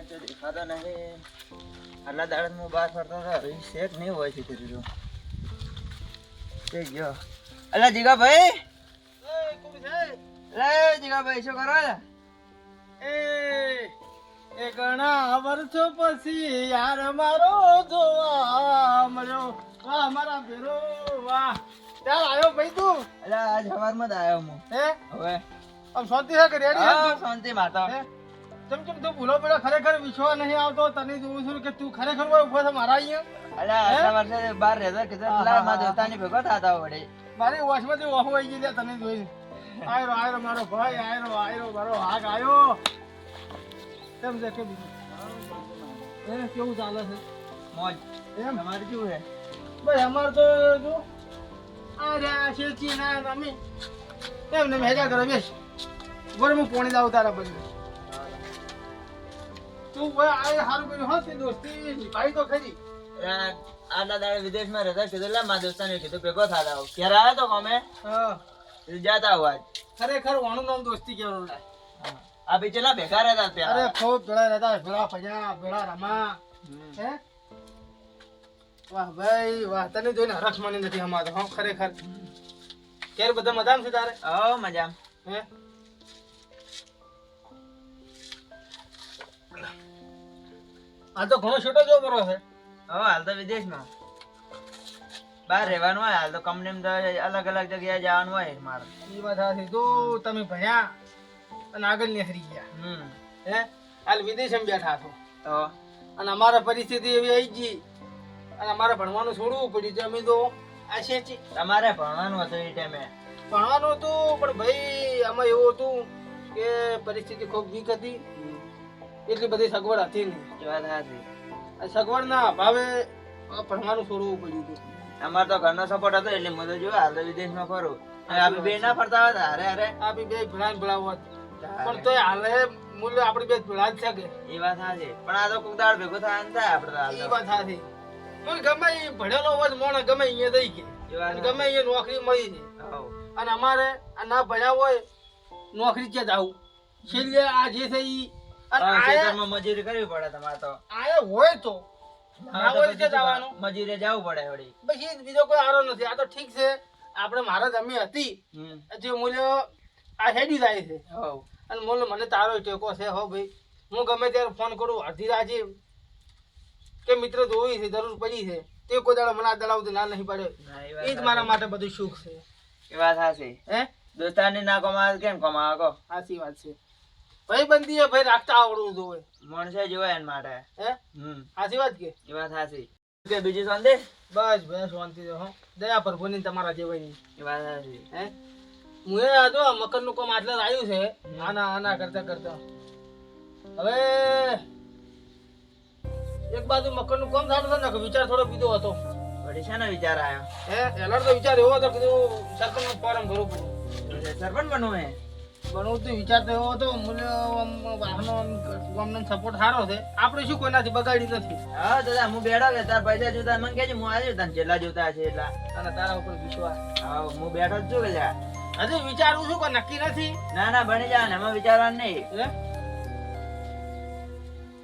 જો દેખાતો નહીં. આટલા દાડે હું બહાર ફરતો હતો શેક નહીં હોય છે કીધું તે ગયો. અલા જીગાભાઈ, જીગાભાઈ શું કરો છો? એ ઘણા વર્ષો પછી યાર મારો જોવા મળ્યો. વાહ મારા ભેરો વાહ. ચાલ આવ્યો ભાઈ તું? અલા આજ સવારમાં જ આવ્યો હું. હે હવે આમ શાંતિ છે કે રેડી છે તું? શાંતિ માતા. ચમ તું ભૂલો પેલો ખરેખર વિશ્વાસ નહીં આવતો. તને જોઉં છું કે તું ખરેખર હોય ઉભો છે મારા અહીંયા. અલા આટલા વર્ષે બહાર રહેતા કીધું લા મારા દોસ્તાની ભેગો થતા વડે. મારી વોશમાંથી ઓહો આવી ગઈ તને જોઈ. આયરો આયરો મારો ભાઈ, આયરો આયરો મારો હાક આયો. કેમ છે કે બીજું કેવું ચાલે છે? મોજ. એમ તમારે શું છે? ભાઈ અમારે તો જો આ રહ્યા છે ચીના રમી એમને ભેગા કરે બેસ. બોલ હું પોણી લાવું તારા બદલે. તું ભાઈ આ સારું કર્યું હો તે દોસ્તી ભાઈ તો ખરી. આટલા દાડે વિદેશમાં રહેતા કીધું લા મારા દોસ્તાને કીધું ભેગો થતા આવો. ક્યારે આવ્યો તો અમે હા જાતા આવો આજ. ખરેખર વાણું નામ દોસ્તી કેવું. આ બીચેલા ભેગા રહેતા અરે ત્યાં. ખૂબ ભેળા રહેતા, ભેળા ફજ્યા, ભેળા રમા. હે વાહ ભાઈ વાહ. તને જોઈને હરખ માની નથી અમારે હો ખરેખર. ક્યારે બધા મજામાં છે તારે? હો મજામાં. હે આ તો ઘણો છોટો જો કરો છે. હો હાલ તો વિદેશમાં બહાર રહેવાનું હોય. હાલ તો કંપનીમાં અલગ અલગ જગ્યાએ જવાનું હોય મારે. એ વાત સાચી. તો તમે ભણ્યા અને આગળ નીકળી ગયા. હે હાલ વિદેશમાં બેઠા છો તો અને અમારા પરિસ્થિતિ એવી આવી ગઈ અને અમારે ભણવાનું છોડવું પડ્યું છે. અમે તો આ છે તમારે ભણવાનું હતું એ ટાઈમે. ભણવાનું હતું પણ ભાઈ આમાં એવું હતું કે પરિસ્થિતિ ખૂબ વીક હતી. એટલી બધી સગવડ હતી નહીં. એ વાત સાચી. આ સગવડના અભાવે ભણવાનું છોડવું પડ્યું હતું. અમારે તો ઘરનો સપોર્ટ હતો એટલે હું તો જો હાલ તો વિદેશમાં ફરું. આપણે બે ના ફરતા હતા અરે અરે. આ બી બે ભણાય ભણાવવા પણ તોય હાલે મૂલ્ય આપણી બે ભેળા જ છે કે. એ વાત સાચી. પણ આ તો કોક દાડ ભેગો થાય ને થાય આપણે તો હાલ એ તો. વાત સાચી. પણ ગમે એ ભણેલો હોય મોણ ગમે અહીંયા દઈ કે એ વાત અને ગમે અહીંયા નોકરી મળી છે. હઉ. અને અમારે આ ના ભણ્યા હોય નોકરી ક્યાં જાવું છેલ્લે આ જે છે ઈ અને હા, આયા ખેતરમાં મજૂરી કરવી પડે તમારે તો. આયા હોય તો ના હોય કે જવાનું મજૂરી જવું પડે વળી. પછી બીજો કોઈ આરો નથી. આ તો ઠીક છે આપણે મારા જમી હતી જે મૂલ્ય આ હેડી જાય છે. હઉ. અને મૂલ્ય મને તારો ટેકો છે હો ભાઈ. હું ગમે ત્યારે ફોન કરું અડધી રાજી કે મિત્ર જોઈ છે જરૂર પડી છે તે કોઈ દાડો મને આ દડાવતી ના નહીં પડે. ના, એ વાત એ જ મારા માટે બધું સુખ છે. એ વાત સાચી. હે દોસ્તારની ના કમાવે કેમ કમાવે કહો? સાચી વાત છે. ભાઈ બંધી એ ભાઈ રાખતા આવડવું જોઈએ. માણસે જોવાય એના માટે. હે સાચી વાત કે એ વાત સાચી. કે બીજી શાંતિ? બસ ભાઈ શાંતિ હો. દયા પ્રભુની તમારા જેવાની. એ વાત સાચી. હે હું એ આ જો મકર નું કામ આટલે આવ્યું છે આના આના કરતા કરતા હવે એક બાજુ મકર નું કામ થતું ને વિચાર થોડો પીધો હતો. વળી શાનો વિચાર આવ્યો? હે એલાર તો વિચાર એવો હતો કીધું સરપંચ નું ફોરમ ભરવું પડ્યું. સરપંચ બનવું હે? બનવું તો વિચાર તો એવો હતો મૂલ્ય વાહનો ગામનો સપોર્ટ સારો છે. આપણે શું કોઈનાથી બગાડી નથી. હા દાદા હું બેઠો કે તાર પૈસા જોતા મને કહેજે હું આવી તને જેટલા જોતા હશે એટલા. અને તારા ઉપર વિશ્વાસ. હા હું બેઠો જ છું કે લ્યા. હજી વિચારું છું કોઈ નક્કી નથી. ના ના બની જાય ને એમાં વિચારવાનું નહીં. હે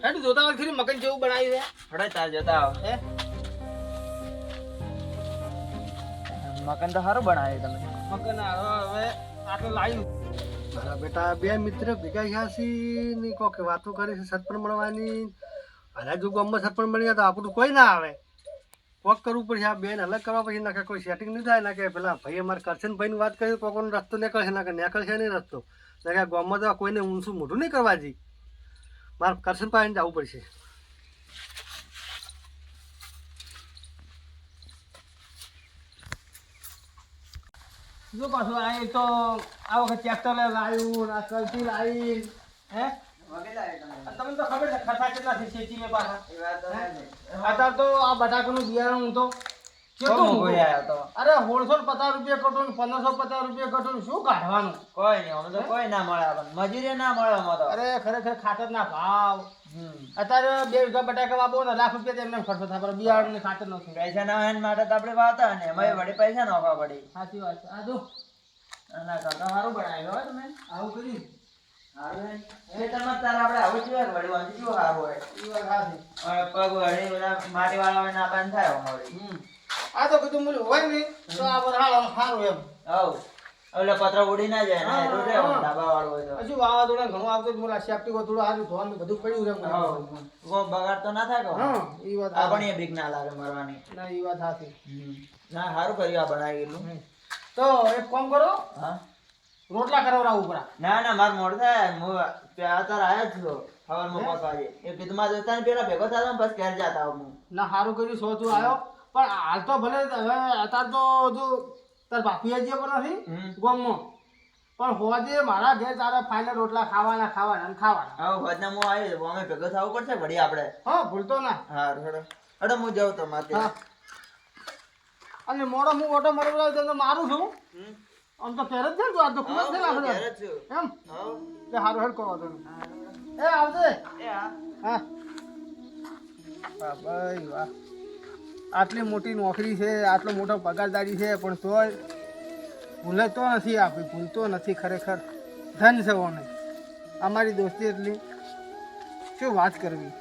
હેડું જોતા હોય ખરી મકન જેવું બનાવ્યું છે. હડો તાર જોતા આવો. હે મકાન તો સારું બનાવ્યું તમે. મકન હવે આટલું લાવ્યું. મારા બેટા બે મિત્ર ભેગા થયા છે ને કોક વાતો કરી છે સરપંચ બનવાની. અને જો ગામમાં સરપંચ બની ગયા તો આપણું કોઈ ના આવે. કોક કરવું પડશે. આ બેન અલગ કરવા પછી નાખે કોઈ સેટિંગ નહીં થાય. ના કે પેલા ભાઈ અમારે કરશન ભાઈની વાત કરી કોઈનો રસ્તો નીકળશે ના કે નીકળશે નહીં રસ્તો. ના કે ગામમાં તો કોઈને ઊંચું મોઢું નહીં કરવા જી. મારે કરશન પાસે જવું પડશે. શું પાછું આ તો આ વખત ટ્રેક્ટર લાવ્યું આ કલથી લાવી. હે તમને તો ખબર છે ખર્ચા કેટલા છે શેતી મેં પાછા. અત્યારે તો આ બટાકાનું બિયારણ હું તો કેટલું મોંઘું તો અરે 1650 રૂપિયા કટો ને 1550 રૂપિયા કટો ને શું કાઢવાનું. કોઈ નહીં અમે તો કોઈ ના મળે આપણને. મજૂરી ના મળે અમારે તો. અરે ખરેખર ખાતરના ભાવ અત્યારે 2 વીઘા બટાકા વાવો ને લાખ રૂપિયા એમને ખર્ચો થાય પણ બિયારણ ને ખાતર નથી. પૈસા ના હોય એના માટે તો આપણે વાવતા ને એમાં વળી પૈસા નાખવા પડે. સાચી વાત છે. આ જો ના કરતા સારું બનાવ્યું હો તમે. આવું કર્યું ખેતરમાં તારે આપણે આવું જ હોય વળી વાંચી કેવું સારું હોય ઈ વાત સાચી. પગ વળી બધા માટીવાળા હોય ના બંધ થાય અમારી આ તો કીધું મુલી હોય ને તો આ વરહાળ સારું એમ. હવ એટલે પતરા ઉડી ના જાય ને એટલું રહેવું ધાબા વાળું હોય તો હજુ વાવાઝોડા ઘણું આવતું જ મુલા સેફ્ટી કો થોડું સારું ધોવાનું બધું પડ્યું છે એમ. કોઈ બગાડ તો ના થાય કહો હા ઈ વાત આપણને બીક ના લાગે મરવાની ના ઈ વાત સાચી. ના સારું કર્યું આ બનાવી ગયેલું તો એક કામ કરો, હા રોટલા કરાવરાવું ઉપરા. ના ના માર મોડ થાય હું ત્યાં અત્યારે આવ્યો જ છું સવારમાં 5 વાગે એ કીધું મારા દોસ્તાને પેલા ભેગો થતો ને બસ ઘેર જતા હું ના સારું કર્યું સો તું આવ્યો પણ હાલ તો ભલે હવે અત્યારે તો જો તાર બાપુએ જે પણ નથી ગામમાં પણ હોજે મારા ઘેર તારા ફાઇનલ રોટલા ખાવાના અને ખાવાના. હવે ભજના હું આવ્યો અમે ભેગો થવું પડશે વળી આપણે હા ભૂલતો ના. હા હેડો હું જાઉં તો મારે હા અને મોડો હું ઓટો મારો મારું છું આમ તો પહેર જ છે ને તું આ તો ખુશ છે ને આપણે એમ કે સારું હેડ કરવા દો એ આવજે. હા વાહ ભાઈ વાહ, આટલી મોટી નોકરી છે, આટલો મોટો પગારદારી છે પણ તોય ભૂલે તો નથી આપી, ભૂલતો નથી ખરેખર ધન છે ઓને. અમારી દોસ્તી એટલી શું વાત કરવી.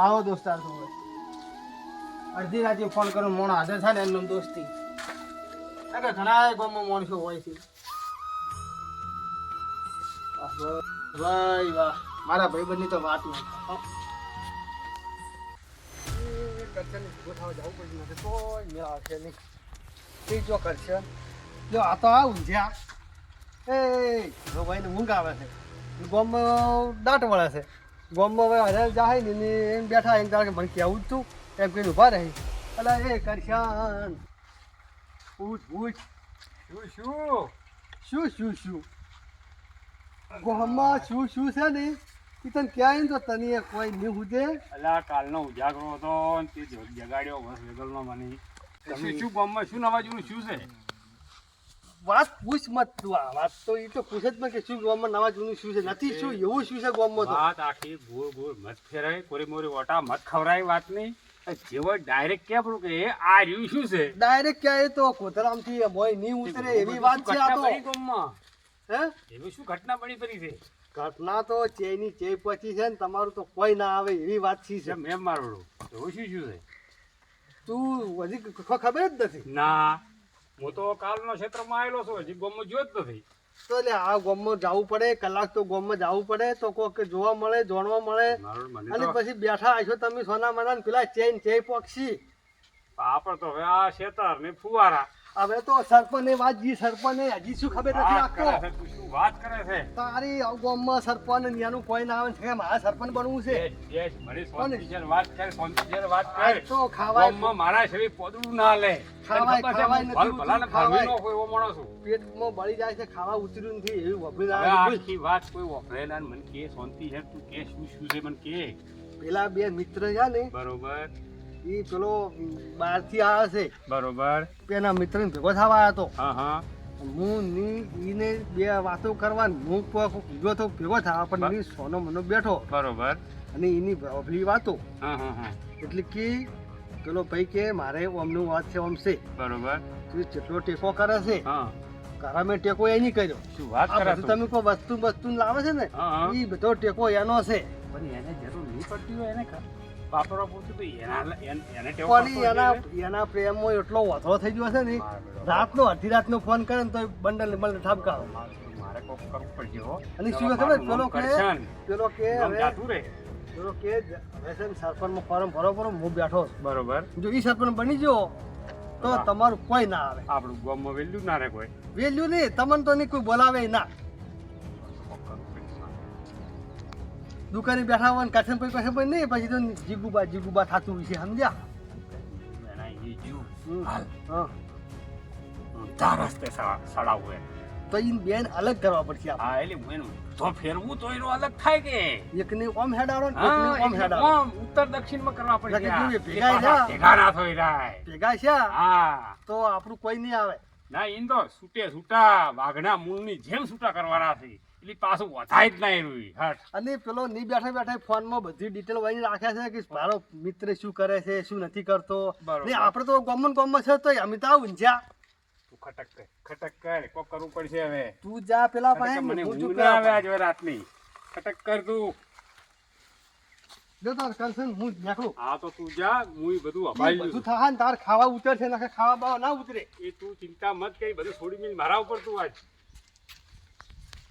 આવો દોસ્તાર તો હોય અડધી રાતે ફોન કરો મોણો હાજર થાય ને એમનો દોસ્તી. કે ઘણા ગામમાં માણસો હોય છે. ભાઈ વાહ, મારા ભાઈબંધની તો વાત નહીં. આ તો આ ઊંઝ્યા એ ભાઈને ઊંઘ આવે છે, ગામમાં દાંત વળે છે, ગામમાં હવે હજાર જાય ને એમ બેઠા એમ તારે મને કહેવું જ તું એમ કહીને ઊભા રહી. અલા એ કરશાન પૂછ પૂછ શું ગામમાં શું છે ને એ તને ક્યાંય તો તને કોઈ નહીં હુજે. અલા કાલનો ઉજાગરો હતો ને તે જગાડ્યો બસ વેગલનો મને. તમે શું ગામમાં શું નવા જૂનું શું છે? વાત પૂછ મત તું. આ વાત તો એ તો પૂછે જ ને કે શું ગામમાં નવા જૂનું શું છે નથી શું એવું શું છે ગામમાં તો. વાત આખી ગોળ ગોળ મત ફેરાય, કોરી મોરી ઓટા મત ખવરાય વાત નહીં. જેવો ડાયરેક્ટ કે આપણું કે આ રહ્યું શું છે ડાયરેક્ટ ક્યાંય તો કોતરામથી મોય નહીં ઉતરે એવી વાત છે આ તો. ગામમાં હે એવી શું ઘટના બની પડી છે? ઘટના તો ચેની ચે પછી છે ને તમારું તો કોઈ ના આવે એવી વાત છે. જેમ મેમ મારોડું એવું શું છે? તું હજી ખબર જ નથી. ના હું તો કાલનો ક્ષેત્રમાં આવેલો છું, હજી ગામમાં જોયો જ નથી. તો એટલે આ ગામમાં જવું પડે, કલાક તો ગામમાં જવું પડે તો કોઈક જોવા મળે, જાણવા મળે. મને અને તો પછી બેઠા આશો તમે સોના મના ને પેલા ચેન ચે પક્ષી. આપણે તો હવે આ શેતર ને ફુવારા હવે તો સરપંચ વાત જી સરપંચ હજી શું ખબર નથી વાત કરે રાખતો. છે. તું શું વાત કરે છે? તારી ગામમાં સરપંચ ને એનું કોઈ ના આવે છે, મારા સરપંચ બનવું છે. મારી શાંતિજન વાત કર, શાંતિજન વાત કર. તો ખાવાય ગામમાં મારા શરીર પોદરું ના લે. ખાવાય નથી ભલ ભલાને ઉતર્યું, ખાવાય. ભાગીનો કોઈ એવો માણસ છું. પેટમાં બળી જાય છે, ખાવા ઉતર્યું નથી એવી વભરી હવે આવે છે. આખી વાત કોઈ વપરાયેલા ને મને કે શાંતિ છે, તું કે શું છે મને કે. પેલા બે મિત્ર છે ને બરોબર એ પેલો બહાર થી આવે છે, બરોબર. પેલા મિત્ર ને ભેગો થવા આવ્યો હતો. હા હા હું ઈને બે વાતો કરવાની હું બીજો તો ભેગો થવા પણ એની સોનો મનો બેઠો બરોબર. અને એની અભલી વાતો હા હા હા એટલે કે પેલો ભાઈ કે મારે ઓમનું વાત છે ઓમ છે બરોબર. તું જેટલો ટેકો કરે છે હા ઘરા મેં ટેકો એ નહીં કર્યો. શું વાત આ કરે બધું તું? તમે કોઈ વસ્તુ લાવે છે ને હા, હા. એ બધો ટેકો એનો છે. પણ એને જરૂર નહીં પડતી હોય એને વાપરવા પૂરતું તો એને ટેવ પણ પડતો એના હોય એના પ્રેમમાં એટલો વધો થઈ ગયો છે ને છે. રાતનો અડધી રાતનો ફોન કરે ને તો બંડલ મને ઠપકાવે. મારે કોક કરવું પડશે હો. અને શું ખબર પેલો કે કરશન. પેલો કે નામ હવે જાતું રે. પેલો કે હવે છે ને સરપંચમાં ફોરમ ભરો હું બેઠો છું. બરોબર. જો ઈ સરપંચ બની ગયો તો હા. તમારું કોઈ ના આવે. આપણું ગામમાં વેલ્યુ ના રહે કોઈ. વેલ્યુ નહીં તમને તો નહીં કોઈ બોલાવે ના. કોક કરવું પડશે. દુકાને બેઠા હોય ને કાઠન પછી નહીં પછી તો જીગુબા થતું હોય છે સમજ્યા. એના એ જીવ. હમ. હા ઊંધા રસ્તે સડાવવું એમ. તો ઈ બેન અલગ કરવા પડશે આપણે. હા એટલે હું એનું તો ફેરવું તો એનો અલગ થાય કે એકને ઓમ હેડાડો ને હા, એકને ઓમ એટલે હેડાડો. આમ ઉત્તર દક્ષિણમાં કરવા પડે એટલે આ. કેવું એ એ ભેગા પાછા થયા. ભેગા ના થઈ રાય. ભેગા છે હા તો આપણું કોઈ નહીં આવે. ના ઈન તો છૂટા વાઘના મૂળની જેમ છૂટા કરવાના છે એટલે પાછું વધાય જ ના એનું હટ. અને પેલો ની બેઠા ફોનમાં બધી ડિટેલ વાળી રાખ્યા છે કે મારો મિત્ર શું કરે છે શું નથી કરતો. બરોબર. ને આપણે તો ગામમાં છે તો અમે તો આવું ઊંઝ્યા. તો ખટક કર કોક કરવું પડશે હવે તું જા પેલા ખટક પાસે મને હું ઊંઘ ચૂપ ના આવે કરા. આજ હવે રાતની ખટક કર તું જો તાર કરશે ને હું નીકળું. હા તો તું જા હું બધું એ અભાઈ બધું લઉં થાય ને તાર ખાવા ઉતરશે નાખે ખાવા બાવા ના ઉતરે. એ તું ચિંતા મત કરી બધું છોડી મિલ મારા ઉપર તું આજ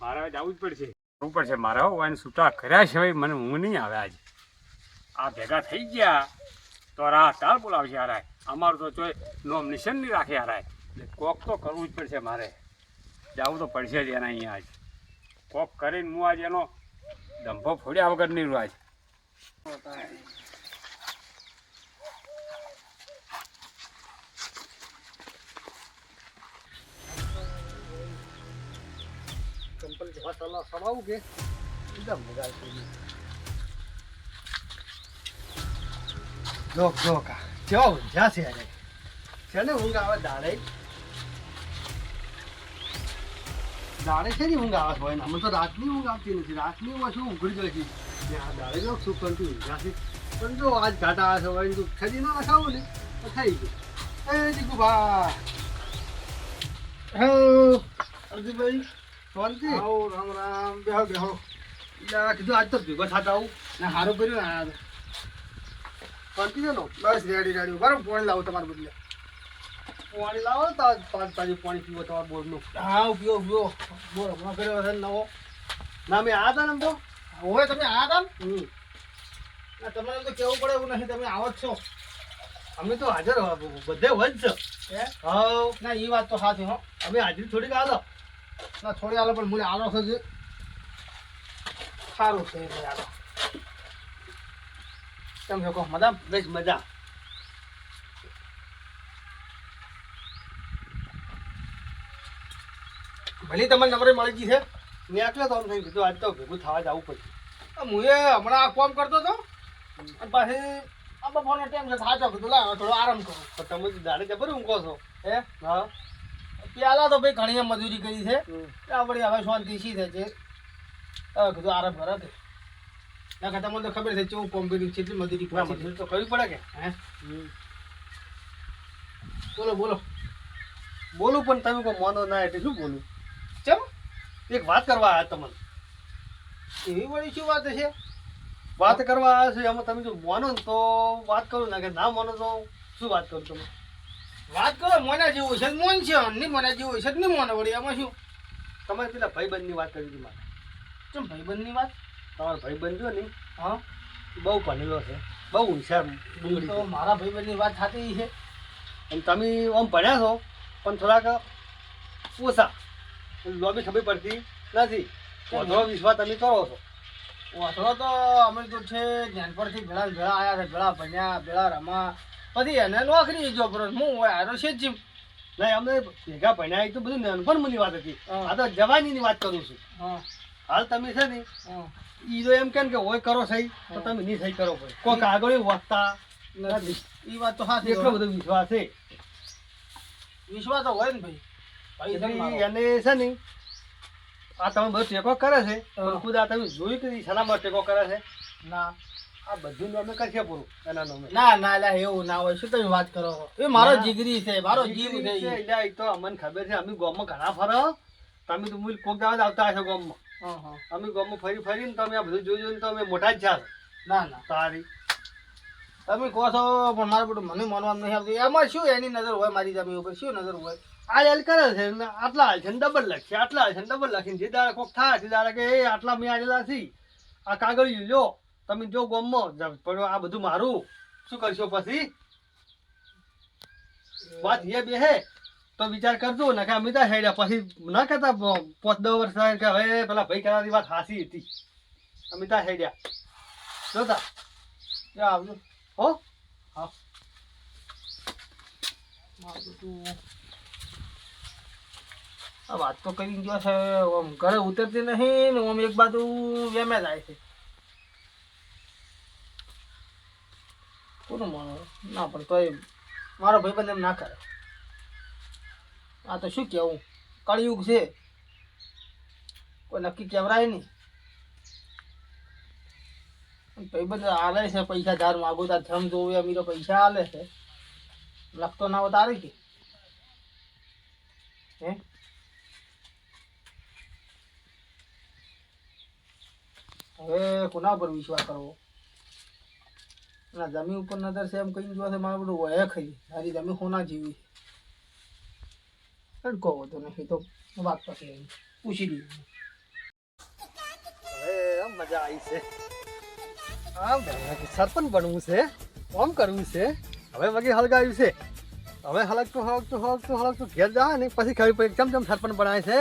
મારે આજ આવવું જ પડશે કરવું પડશે મારા હો એને છૂટા કર્યા સિવાય મને ઊંઘ નહીં આવે આજ આ ભેગા થઈ ગયા તો રા તાર બોલાવશે હારાય અમારું તો ચોય નોમ નિશાન નહીં રાખે હારાય એટલે કોક તો કરવું જ પડશે મારે જવું તો પડશે જ એના અહીંયા આજ કોક કરીને હું આજ એનો દંભો ફોડ્યા વગર નહીં રહ્યો આજ ચંપલ જેવા સલાહ સલાવું કે એકદમ મજા આવી. જોક જોક કેવો ઊંઝા છે આજે છે ને ઊંઘ આવે દાડે દાડે છે ને ઊંઘ આવે હોય ને અમે તો રાતની ઊંઘ આવતી નથી રાતની ઊંઘ શું ઊંઘડી જાય છે ને આ દાડે જો શું કરતું ઊંઝા છે પણ જો આજ ઘાટા આવે છે હોય તું ખરી ના નખાવું ને તો થઈ ગયું એ દીકુ ભા હે અર્જુનભાઈ શાંતિ આવો રામ રામ બેહો બેહો એટલે કીધું આજ તો ભેગો થતા આવું ના સારું કર્યું ને આ શાંતિ છે ને બસ રેડી રેડી બરાબર પોણી લાવું તમારા બદલે પાણી લાવો ને તો પાંચ પાણી પાણી પીવો તમારા બોરનું હા પીવો પીવો બોલો હમણાં કર્યો હશે ને નવો ના મેં આ હતા ને એમ તો હવે તમે આ હતા ને હમ. ના તમને એમ તો કેવું પડે એવું નથી તમે આવો જ છો અમે તો હાજર બધે હોય જ છે હે હા ના એ વાત તો સાચી હો અમે હાજરી થોડીક આલો ના થોડી આલો પણ મને આલો છે જે સારું છે એટલે આલો કેમ છો કહો મજામ બસ મજા ભલે તમને નંબરે મળી ગઈ છે મેં આટલો તો થઈ કીધું આજ તો ભેગું થવા જવું પડશે હું હમણાં આ કામ કરતો હતો અને પાછી આ બપોરનો ટાઈમ છે સાચો કીધું લાવ થોડો આરામ કરો તો તમે તો દાડે જબર ઊંઘો છો હે હા પેલા તો ભાઈ ઘણી મજૂરી કરી છે હમ. આપણે હવે શાંતિ શી થાય છે હવે કીધું આરામ કરો તે ના કે તમને તો ખબર છે કેવું કોમ્પ્યુટર કેટલી મજૂરી ના કરી છે મજૂરી તો કરવી પડે કે હે બોલો બોલો બોલું પણ તમે કોઈ મોનો ના એટલે શું બોલું ચમ એક વાત કરવા આવ્યા તમને એવી વળી શું વાત છે વાત કરવા આવ્યા છે એમાં તમે જો મોનો ને તો વાત કરું ના કે ના મોનો તો શું વાત કરું તમે વાત કરો મોના જેવું છે મોન છે નહીં મોના જેવું છે નહીં મોને વળી એમાં શું તમે પેલા ભાઈબંધની વાત કરી હતી મારે ચમ ભાઈબંધની વાત તમારો ભાઈબંધ જો ને હા એ બહુ ભણેલો છે બહુ હોશિયાર ડુંગળી તો છે. મારા ભાઈબંધની વાત થતી છે અને તમે આમ ભણ્યા છો પણ થોડાક ઓછા લોબી ખબર પડતી નથી વધો વિશ્વાસ તમે કરો છો વાસણો તો અમે તો છે જ્ઞાનપરથી ભેળા ને ભેળા આવ્યા છે ભેળા ભણ્યા ભેળા રમા પછી એને નોકરી જો બરો હું હોય આરો છે જીમ નહીં અમે ભેગા ભણ્યા એ તો બધું નાનપણની વાત હતી હા. આ તો જવાનીની વાત કરું છું હા હાલ તમે છે ને હા ઈ તો એમ કેમ કે હોય કરો સહી તો તમે નહીં સહી કરો ભાઈ કોઈક આગળ વધતા નથી એ વાત તો સાચી એટલો બધો વિશ્વાસ છે વિશ્વાસ તો હોય ને ભાઈ ભાઈ છે ને એટલે મારો. એને છે ને આ તમે બધો ટેકો કરે છે હા. પણ ખુદ આ તમે જોયું કે ઈ સલામત ટેકો કરે છે ના આ બધું અમે કરશે પૂરું એના નામે ના ના લા એવું ના હોય શું તમે વાત કરો છો? એ મારો ના. જીગરી છે મારો જીવ છે ઈ. એટલે ઈ તો અમને ખબર છે અમે ગામમાં ઘણા ફરો તમે તો મૂળ કોક દાવા જ આવતા હશો ગામમાં હા હા અમે ગામમાં ફરી ફરીને તમે આ બધું જોઈ જોઈને તો અમે મોટા જ ચાલો ના ના તારી તમે કહો છો પણ મારે બધું મને માનવાનું નહીં આવતું એમાં શું એની નજર હોય મારી જમીન ઉપર શું નજર હોય આ એલ કરે છે ને આટલા હાલ છે ને ડબલ લખશે આટલા હાલ છે ને ડબલ લખીને જે દાડે કોક થાય તે દાડે કે એ આટલા મેં આવેલા છી આ કાગળ લ્યો તમે જો ગામમાં પણ આ બધું મારું શું કરશો પછી વાત એ બે હે તો વિચાર કરજો ને કે અમે ત્યાં હેડ્યા પછી ના કહેતા 5-10 વર્ષ થાય કે હવે પેલા ભાઈ કરાવી વાત હાસી હતી અમે ત્યાં હેડ્યા જોતા ત્યાં આવજો હો મારું બધું આ વાત તો કરી ગયો છે આમ ઘરે ઉતરતી નહીં ને આમ એક બાજુ વેમે જાય છે કોનું માનો ના પણ તોય મારો ભાઈબંધ એમ ના કરે આ તો શું કેવું કળિયુગ છે કોઈ નક્કી કેવરાય નહીં ભાઈબંધ હાલે છે પૈસા ધાર માગો તાર થમ જોવે અમીરો પૈસા હાલે છે લખતો ના હોય તારે કે હે હવે કોના ઉપર વિશ્વાસ કરવો ના જમીન ઉપર નજર છે એમ કહીને જોવા મારે બધું વહે ખાઈ મારી જમીન હોના જેવી કહો તો નહીં તો વાત પછી પૂછી દઈએ હવે આમ મજા આવી છે આમ સરપંચ બનવું છે આમ કરવું છે હવે વગી હળગાવ્યું છે હવે હળગતું ઘેર જાય ને પછી ખબર પડે ચમ સરપંચ બનાવે છે